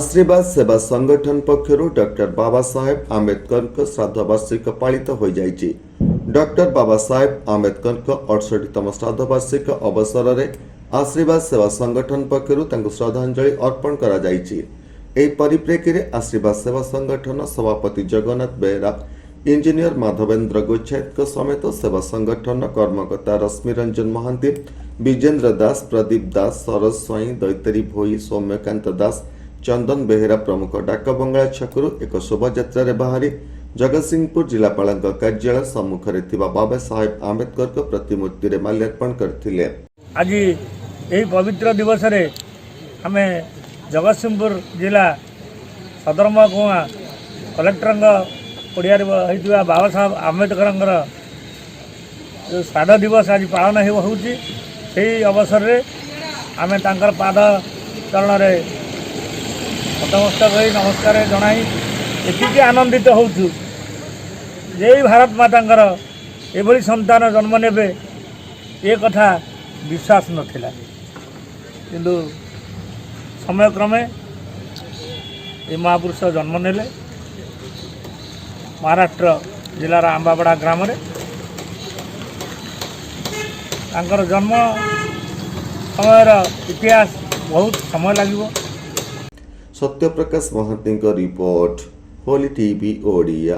आशीर्वाद सेवा संगठन पक्षर डॉक्टर बाबा साहेब आंबेडकर श्राद्ध वार्षिक पालित हो जाइछि। डॉक्टर बाबा साहेब आंबेडकर 68तम श्राद्ध वार्षिक अवसर में आशीर्वाद सेवा संगठन पक्षर श्रद्धांजलि अर्पण करा जाइछि। एही परिप्रेक्षी में आशीर्वाद सेवा संगठन सभापति जगन्नाथ बेहरा, इंजीनियर माधवेन्द्र गोच्छायत समेत सेवा संगठन कर्मकर्ता रश्मिरंजन महांती, विजेन्द्र दास, प्रदीप दास, सरोज स्वाई, दैतरी भोई, सौम्यकांत दास, चंदन बेहरा प्रमुख डाक बंगला छकरू एक शोभायात्रा बाहरी जगतसिंहपुर जिलापाल कार्यालय सम्मुख में बाबा साहेब आंबेडकर प्रतिमूर्ति में माल्यार्पण करथिले। आज यही पवित्र दिवस रे आम जगतसिंहपुर जिला सदर महकुमा कलेक्टर पड़िया बाबा साहेब आंबेडकर जो श्राद्ध दिवस आज पालन होउछि। सेही अवसर रे आम तांकर पाद चरण में नतमस्तक हो नमस्कार जनाई एति आनंदित होउछु जे भारत मातांकर एभली संतान जन्म नेबे ए कथा विश्वास नथिला, किंतु समयक्रमे ये महापुरुष जन्म नेले महाराष्ट्र जिलार आंबापड़ा ग्राम रे। तांकर जन्म समयर इतिहास बहुत समय लगिबो। Satyaprakash Mahanty report, Holy TV Odia.